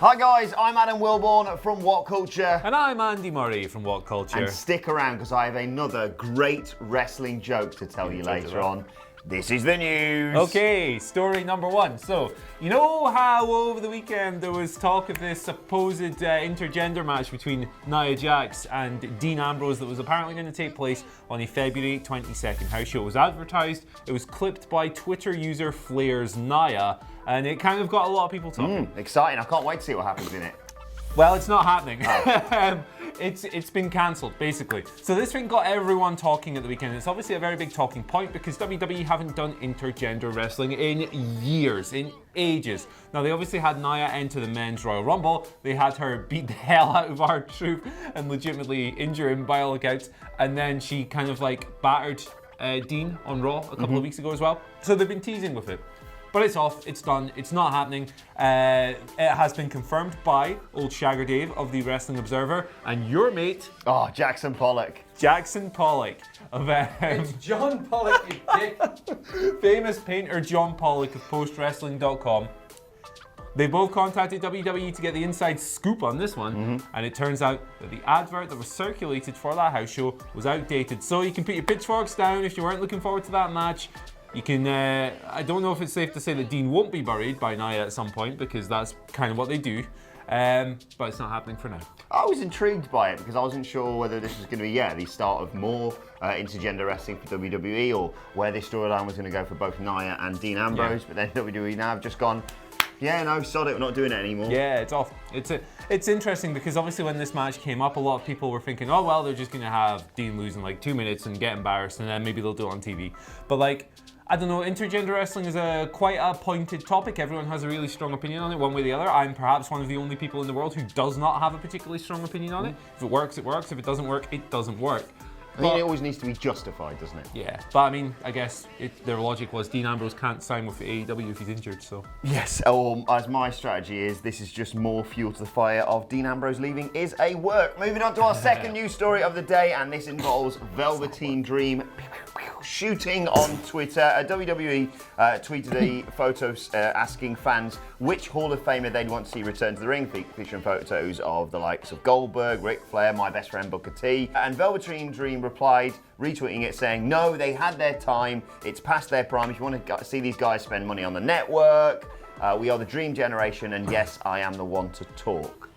Hi guys, I'm Adam Wilborn from WhatCulture. And I'm Andy Murray from WhatCulture. And stick around because I have another great wrestling joke to tell you later on. This is the news. Okay, story number one. So, you know how over the weekend there was talk of this supposed intergender match between Nia Jax and Dean Ambrose that was apparently going to take place on a February 22nd house show. It was advertised, it was clipped by Twitter user Flair's Nia, and it kind of got a lot of people talking. Exciting, I can't wait to see what happens in it. Well, it's not happening. Oh. It's been cancelled, basically. So this thing got everyone talking at the weekend. It's obviously a very big talking point because WWE haven't done intergender wrestling in years, in ages. Now, they obviously had Nia enter the Men's Royal Rumble. They had her beat the hell out of R-Truth and legitimately injure him by all accounts. And then she kind of like battered Dean on Raw a couple of weeks ago as well. So they've been teasing with it. But it's off, it's done, it's not happening. It has been confirmed by old Shagger Dave of the Wrestling Observer and your mate... Oh, Jackson Pollock. Jackson Pollock. Of, it's John Pollock, you dick. Famous painter John Pollock of PostWrestling.com. They both contacted WWE to get the inside scoop on this one, and it turns out that the advert that was circulated for that house show was outdated. So you can put your pitchforks down if you weren't looking forward to that match. You can, I don't know if it's safe to say that Dean won't be buried by Nia at some point because that's kind of what they do, but it's not happening for now. I was intrigued by it because I wasn't sure whether this was going to be, the start of more intergender wrestling for WWE or where this storyline was going to go for both Nia and Dean Ambrose, but then WWE now have just gone, sod it, we're not doing it anymore. Yeah, it's off. It's interesting because obviously when this match came up, a lot of people were thinking, oh, well, they're just going to have Dean lose in like 2 minutes and get embarrassed and then maybe they'll do it on TV. But like, I don't know, intergender wrestling is quite a pointed topic. Everyone has a really strong opinion on it, one way or the other. I'm perhaps one of the only people in the world who does not have a particularly strong opinion on it. If it works, it works. If it doesn't work, it doesn't work. I mean, it always needs to be justified, doesn't it? Yeah, but I mean, I guess their logic was Dean Ambrose can't sign with AEW if he's injured, so... Yes, as my strategy is, this is just more fuel to the fire of Dean Ambrose leaving is a work. Moving on to our second news story of the day, and this involves Velveteen Dream shooting on Twitter. WWE tweeted a photo asking fans which Hall of Famer they'd want to see return to the ring, featuring photos of the likes of Goldberg, Ric Flair, my best friend Booker T, and Velveteen Dream replied, retweeting it, saying, no, they had their time, it's past their prime. If you want to see these guys spend money on the network, we are the dream generation, and yes, I am the one to talk.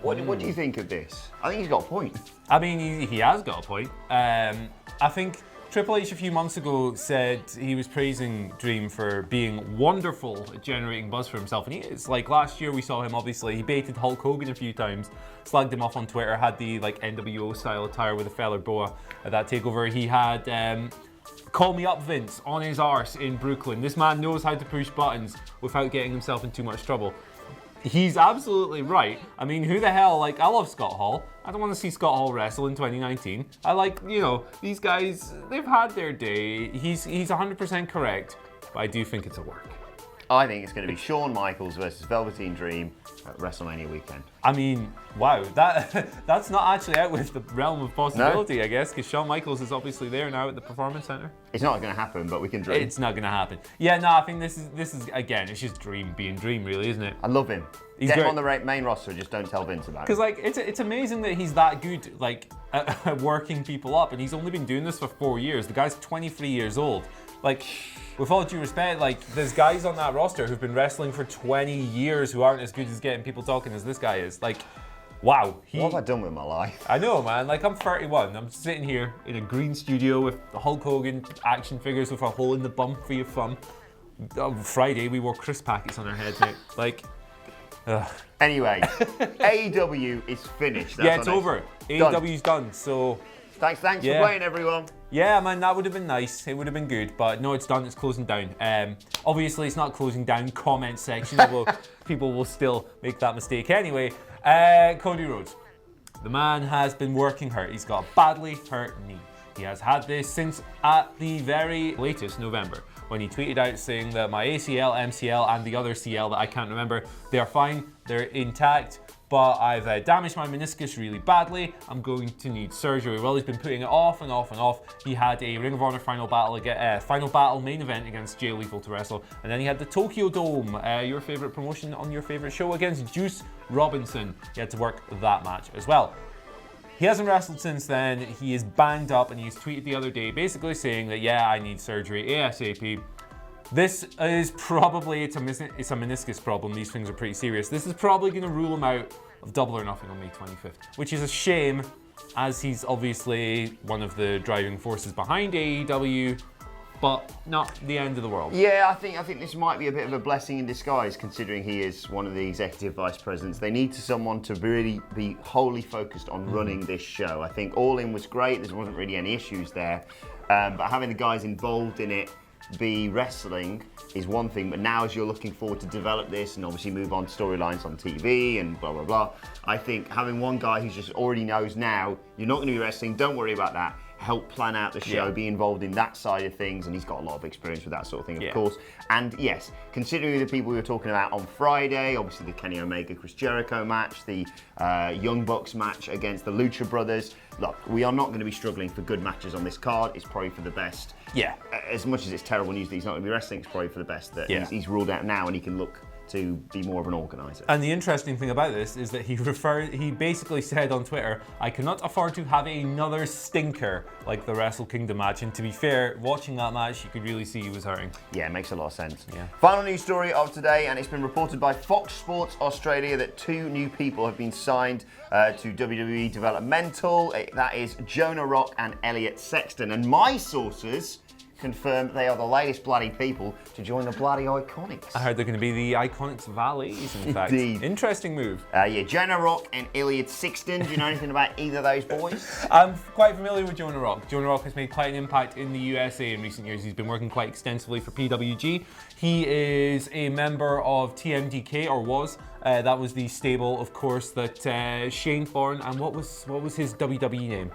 What do you think of this? I think he's got a point. I mean, he has got a point. I think Triple H a few months ago said he was praising Dream for being wonderful at generating buzz for himself, and he is. Like last year we saw him, obviously, he baited Hulk Hogan a few times, slagged him off on Twitter, had the like NWO style attire with a feather boa at that takeover. He had Call Me Up Vince on his arse in Brooklyn. This man knows how to push buttons without getting himself in too much trouble. He's absolutely right. I mean, who the hell, I love Scott Hall. I don't want to see Scott Hall wrestle in 2019. I like, these guys, they've had their day. He's 100% correct, but I do think it's a work. I think it's going to be Shawn Michaels versus Velveteen Dream at WrestleMania weekend. I mean, wow, that's not actually out with the realm of possibility, no. I guess, because Shawn Michaels is obviously there now at the Performance Center. It's not going to happen, but we can dream. It's not going to happen. Yeah, no, I think this is again, it's just Dream being Dream, really, isn't it? I love him. Get him on the main roster, just don't tell Vince about it. Because it's amazing that he's that good, at working people up, and he's only been doing this for 4 years. The guy's 23 years old. With all due respect, there's guys on that roster who've been wrestling for 20 years who aren't as good as getting people talking as this guy is. Wow. What have I done with my life? I know, man. I'm 31. I'm sitting here in a green studio with the Hulk Hogan action figures with a hole in the bum for your thumb. On Friday, we wore crisp packets on our heads, mate. Anyway, AEW is finished. It's over. AEW's done, so... Thanks for playing, everyone. Yeah, man, that would have been nice. It would have been good, but no, it's done. It's closing down. Obviously, it's not closing down. Comment section. People will still make that mistake anyway. Cody Rhodes. The man has been working hurt. He's got a badly hurt knee. He has had this since at the very latest November, when he tweeted out saying that my ACL, MCL, and the other CL that I can't remember, they are fine, they're intact, but I've damaged my meniscus really badly. I'm going to need surgery. Well, he's been putting it off and off and off. He had a Ring of Honor final battle main event against Jay Lethal to wrestle, and then he had the Tokyo Dome, your favorite promotion on your favorite show, against Juice Robinson. He had to work that match as well. He hasn't wrestled since then. He is banged up, and he's tweeted the other day basically saying that, yeah, I need surgery ASAP. This is probably, it's a meniscus problem. These things are pretty serious. This is probably going to rule him out of Double or Nothing on May 25th, which is a shame, as he's obviously one of the driving forces behind AEW, but not the end of the world. Yeah, I think this might be a bit of a blessing in disguise, considering he is one of the executive vice presidents. They need someone to really be wholly focused on running this show. I think All In was great. There wasn't really any issues there, but having the guys involved in it be wrestling is one thing, but now as you're looking forward to develop this and obviously move on to storylines on TV and blah, blah, blah, I think having one guy who just already knows now, you're not going to be wrestling, don't worry about that, help plan out the show, be involved in that side of things, and he's got a lot of experience with that sort of thing, of course. And yes, considering the people we were talking about on Friday, obviously the Kenny Omega Chris Jericho match, the Young Bucks match against the Lucha Brothers, look, we are not going to be struggling for good matches on this card. It's probably for the best. Yeah. As much as it's terrible news that he's not going to be wrestling, it's probably for the best that he's ruled out now and he can look to be more of an organizer. And the interesting thing about this is that he basically said on Twitter, I cannot afford to have another stinker like the Wrestle Kingdom match. And to be fair, watching that match, you could really see he was hurting. Yeah, it makes a lot of sense. Yeah. Final news story of today, and it's been reported by Fox Sports Australia that 2 new people have been signed to WWE Developmental. That is Jonah Rock and Elliot Sexton. And my sources confirm they are the latest bloody people to join the bloody Iconics. I heard they're going to be the Iconics valets, in fact. Indeed. Interesting move. Yeah, Jonah Rock and Elliot Sexton. Do you know anything about either of those boys? I'm quite familiar with Jonah Rock. Jonah Rock has made quite an impact in the USA in recent years. He's been working quite extensively for PWG. He is a member of TMDK, or was. That was the stable, of course, that Shane Thorne, and what was his WWE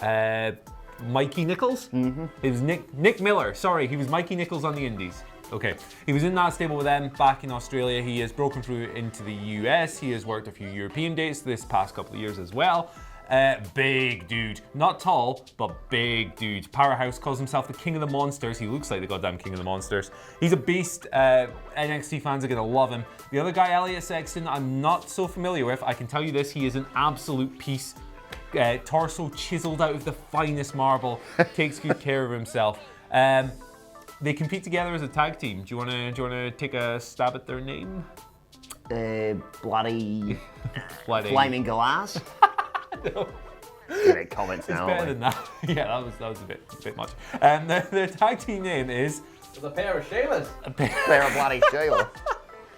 name? Mikey Nichols? Mm-hmm. It was Nick Miller. Sorry, he was Mikey Nichols on the Indies. Okay, he was in that stable with them back in Australia. He has broken through into the US. He has worked a few European dates this past couple of years as well. Big dude. Not tall, but big dude. Powerhouse, calls himself the King of the Monsters. He looks like the goddamn King of the Monsters. He's a beast. NXT fans are going to love him. The other guy, Elliot Sexton, I'm not so familiar with. I can tell you this, he is an absolute piece. Torso chiseled out of the finest marble, takes good care of himself. They compete together as a tag team. Do you want to take a stab at their name? Bloody Flaming Glass. No. Great comments now. It's better than that. Yeah, that was a bit much. Their tag team name is the pair of Shaylas. A pair of bloody Shayla.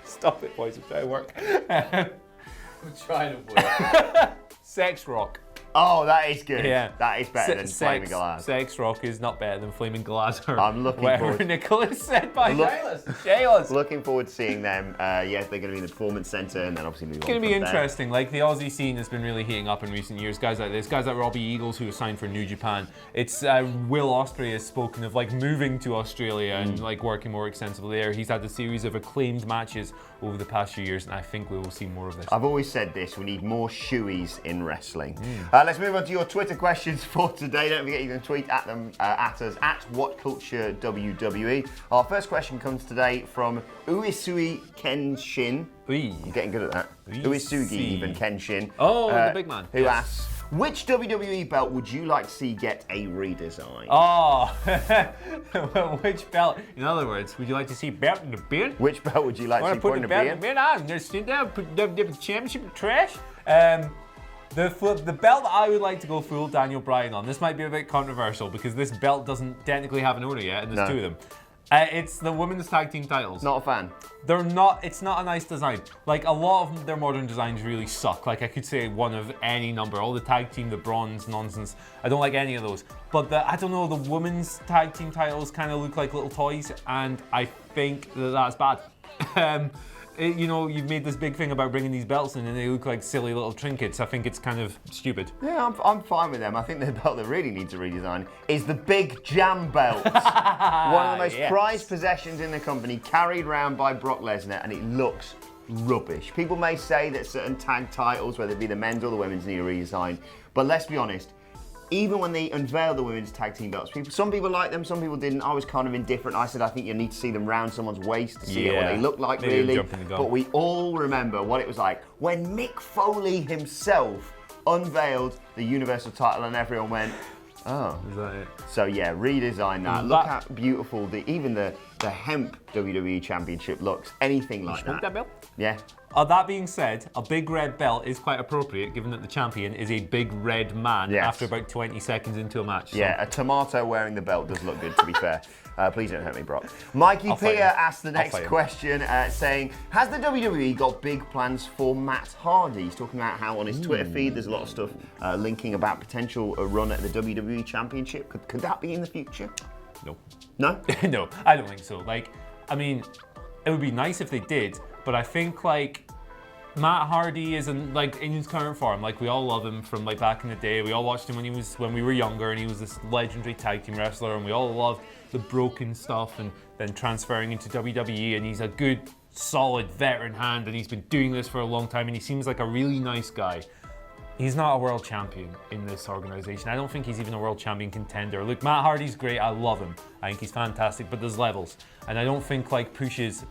Stop it, boys. I'm trying to work. I'm trying to work. Sex Rock. Oh, that is good. Yeah. That is better than Flaming Glass. Sex Rock is not better than Flaming Glass, or I'm looking whatever forward. Nicholas said by Shaylas. Looking forward to seeing them. Yes, they're going to be in the Performance Centre and then obviously move on. It's going to be from interesting. Like, the Aussie scene has been really heating up in recent years. Guys like this, guys like Robbie Eagles, who was signed for New Japan. It's Will Ospreay has spoken of like moving to Australia and like working more extensively there. He's had a series of acclaimed matches over the past few years, and I think we will see more of this. I've always said this, we need more shoeies in wrestling. Let's move on to your Twitter questions for today. Don't forget you can tweet at them at us at WhatCulture WWE. Our first question comes today from Uesui Kenshin. I'm getting good at that. Uesugi even Kenshin. Oh, the big man. Who asks, which WWE belt would you like to see get a redesign? Oh, which belt? In other words, would you like to see belt in the bin? Which belt would you like to see put in the bin? Want to put the belt in the bin on? Just sit down, put the championship in trash. The belt that I would like to go full Daniel Bryan on, this might be a bit controversial because this belt doesn't technically have an owner yet, and there's 2 of them. It's the women's tag team titles. Not a fan. It's not a nice design. Like, a lot of their modern designs really suck. Like, I could say one of any number. All the tag team, the bronze nonsense. I don't like any of those. But I don't know, the women's tag team titles kind of look like little toys, and I think that that's bad. you've made this big thing about bringing these belts in and they look like silly little trinkets. I think it's kind of stupid. Yeah, I'm fine with them. I think the belt that really needs a redesign is the Big Jam belt. One of the most prized possessions in the company, carried around by Brock Lesnar, and it looks rubbish. People may say that certain tag titles, whether it be the men's or the women's, need a redesign, but let's be honest, even when they unveiled the women's tag team belts, some people liked them, some people didn't. I was kind of indifferent. I said I think you need to see them round someone's waist to see what they look like, really. But we all remember what it was like when Mick Foley himself unveiled the Universal title and everyone went, oh. Is that it? So yeah, redesign that. Look how beautiful even the hemp WWE Championship looks. Anything like that. Belt? Yeah. That being said, a big red belt is quite appropriate given that the champion is a big red man after about 20 seconds into a match. So. Yeah, a tomato wearing the belt does look good, to be fair. Please don't hurt me, Brock. Mikey Pia asked the next question, saying, has the WWE got big plans for Matt Hardy? He's talking about how on his Twitter feed there's a lot of stuff linking about potential run at the WWE Championship. Could that be in the future? No. No? No, I don't think so. It would be nice if they did, but I think Matt Hardy is in his current form. We all love him from back in the day. We all watched him when we were younger, and he was this legendary tag team wrestler, and we all loved the broken stuff and then transferring into WWE, and he's a good, solid veteran hand, and he's been doing this for a long time, and he seems like a really nice guy. He's not a world champion in this organization. I don't think he's even a world champion contender. Look, Matt Hardy's great. I love him. I think he's fantastic, but there's levels. And I don't think pushes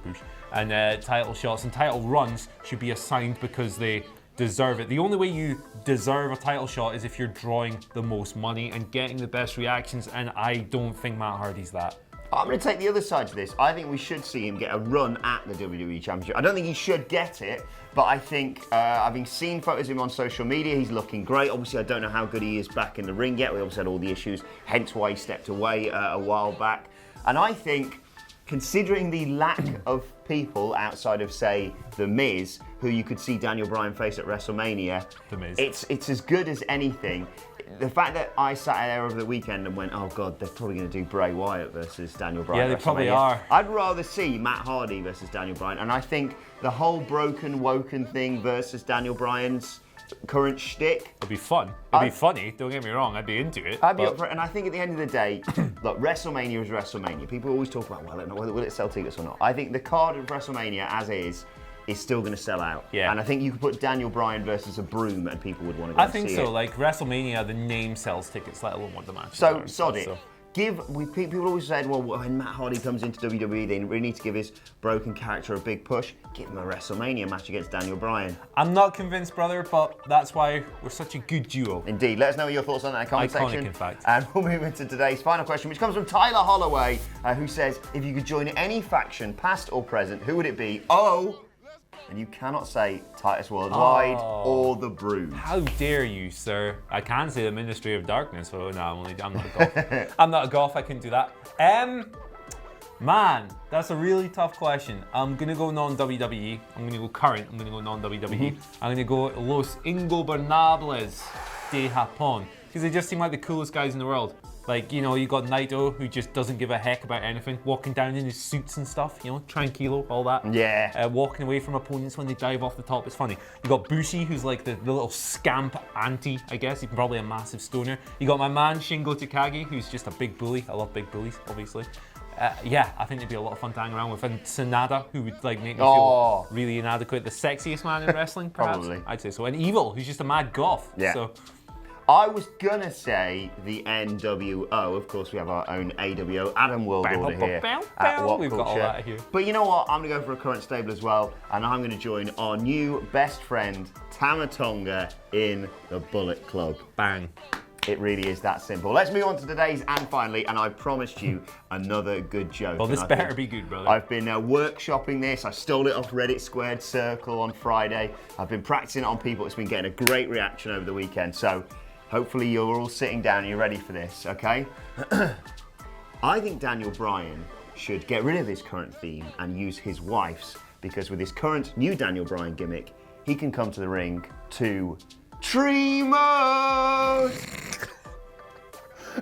and title shots and title runs should be assigned because they deserve it. The only way you deserve a title shot is if you're drawing the most money and getting the best reactions, and I don't think Matt Hardy's that. I'm going to take the other side to this. I think we should see him get a run at the WWE Championship. I don't think he should get it, but I think, having seen photos of him on social media, he's looking great. Obviously, I don't know how good he is back in the ring yet. We obviously had all the issues, hence why he stepped away a while back. And I think, considering the lack of people outside of, say, The Miz, who you could see Daniel Bryan face at WrestleMania, The Miz. It's as good as anything. The fact that I sat there over the weekend and went, oh God, they're probably going to do Bray Wyatt versus Daniel Bryan. Yeah, they probably are. I'd rather see Matt Hardy versus Daniel Bryan, and I think the whole broken, woken thing versus Daniel Bryan's current shtick. It'd be fun. It'd be funny, don't get me wrong, I'd be into it. I'd be up for it, and I think at the end of the day, look, WrestleMania is WrestleMania. People always talk about, will it sell tickets or not? I think the card of WrestleMania, as is still going to sell out. Yeah. And I think you could put Daniel Bryan versus a broom and people would want to go see it. I think so. WrestleMania, the name sells tickets, let alone what the match is. So, sod it. People always said, well, when Matt Hardy comes into WWE, they really need to give his broken character a big push. Give him a WrestleMania match against Daniel Bryan. I'm not convinced, brother, but that's why we're such a good duo. Indeed. Let us know your thoughts on that in the comment section. In fact. And we'll move into today's final question, which comes from Tyler Holloway, who says, if you could join any faction, past or present, who would it be? And you cannot say Titus Worldwide or the Brood. How dare you, sir? I can say the Ministry of Darkness. Oh no, I'm not a goth. I'm not a goth. I couldn't do that. Man, that's a really tough question. I'm gonna go non-WWE. I'm gonna go current. I'm gonna go non-WWE. I'm gonna go Los Ingobernables de Japón because they just seem like the coolest guys in the world. You got Naito, who just doesn't give a heck about anything, walking down in his suits and stuff, tranquilo, all that. Yeah. Walking away from opponents when they dive off the top, it's funny. You got Bushi, who's like the little scamp auntie, I guess. He's probably a massive stoner. You got my man, Shingo Takagi, who's just a big bully. I love big bullies, obviously. I think it'd be a lot of fun to hang around with. And Sanada, who would make me feel really inadequate. The sexiest man in wrestling, perhaps? Probably. I'd say so. And Evil, who's just a mad goth. Yeah. So, I was gonna say the NWO. Of course, we have our own AWO, Adam World Order here at WhatCulture. We've got all that here. But you know what? I'm gonna go for a current stable as well, and I'm gonna join our new best friend, Tama Tonga, in the Bullet Club. Bang. It really is that simple. Let's move on to today's and finally, and I promised you another good joke. Well, this better be good, brother. I've been workshopping this. I stole it off Reddit Squared Circle on Friday. I've been practicing it on people. It's been getting a great reaction over the weekend. So hopefully you're all sitting down and you're ready for this, okay? I think Daniel Bryan should get rid of his current theme and use his wife's, because with his current new Daniel Bryan gimmick, he can come to the ring to tree mode.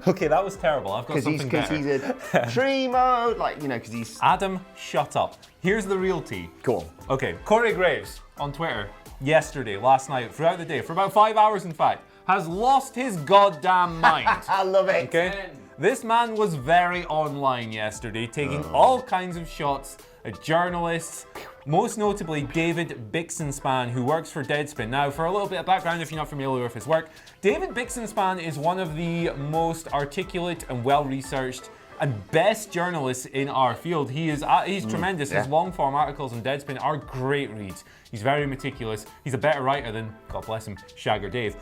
Okay, that was terrible. I've got Because something better. he's a tree mode, like, you know, because he's... Adam, shut up. Here's the real tea. Go on. Okay, Corey Graves on Twitter yesterday, last night, throughout the day, for about 5 hours in fact, has lost his goddamn mind. I love it. Okay? This man was very online yesterday, taking all kinds of shots at journalists, most notably David Bixenspan, who works for Deadspin. Now, for a little bit of background, if you're not familiar with his work, David Bixenspan is one of the most articulate and well-researched and best journalists in our field. He's tremendous. His long-form articles on Deadspin are great reads. He's very meticulous. He's a better writer than, God bless him, Shagger Dave.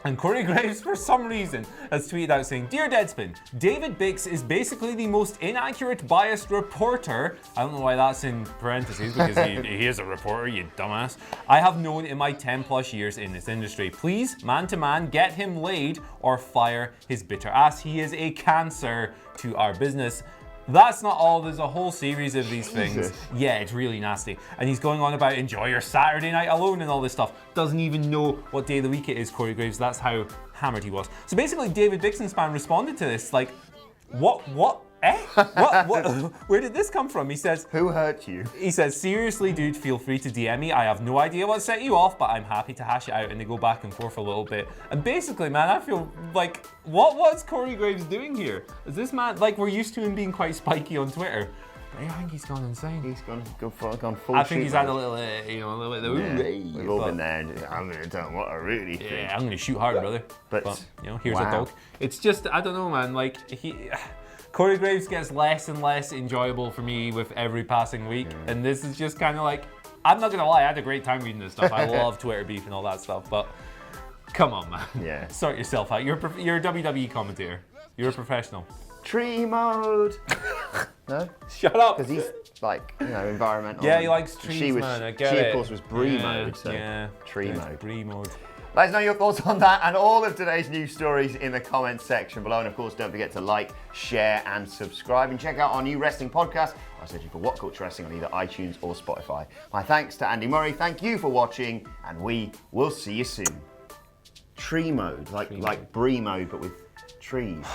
And Corey Graves, for some reason, has tweeted out saying, "Dear Deadspin, David Bix is basically the most inaccurate, biased reporter." I don't know why that's in parentheses, because he is a reporter, you dumbass. "I have known in my 10 plus years in this industry. Please, man to man, get him laid or fire his bitter ass. He is a cancer to our business." That's not all, there's a whole series of these things. Yeah, it's really nasty. And he's going on about enjoy your Saturday night alone and all this stuff. Doesn't even know what day of the week it is, Corey Graves. That's how hammered he was. So basically, David Bixenspan responded to this like, what? What? Where did this come from? He says, "Who hurt you?" He says, "Seriously, dude, feel free to DM me. I have no idea what set you off, but I'm happy to hash it out." And they go back and forth a little bit. And basically, man, I feel like, what's Corey Graves doing here? Is this man, like, we're used to him being quite spiky on Twitter, but I think he's gone insane. He's gone full I think he's had a mode. little, a little bit of, We've all been there. I'm going to tell him what I really think. yeah, I'm going to shoot hard, brother. But, you know, here's wow. a dog. It's just, I don't know, man, like, Corey Graves gets less and less enjoyable for me with every passing week, and this is just kind of like, I'm not gonna lie, I had a great time reading this stuff. I love Twitter beef and all that stuff, but come on, man. Yeah. Sort yourself out. You're a WWE commentator. You're a professional. Tree mode. No? Shut up. Because he's like, you know, environmental. Yeah, he likes trees, she was, man. I get she, it. of course, was Bree Yeah, mode, so yeah. tree It's mode. Bree mode. Let us know your thoughts on that and all of today's news stories in the comments section below. And of course, don't forget to like, share, and subscribe. And check out our new wrestling podcast by searching for What Culture Wrestling on either iTunes or Spotify. My thanks to Andy Murray. Thank you for watching, and we will see you soon. Tree mode, like Bree mode, but with trees.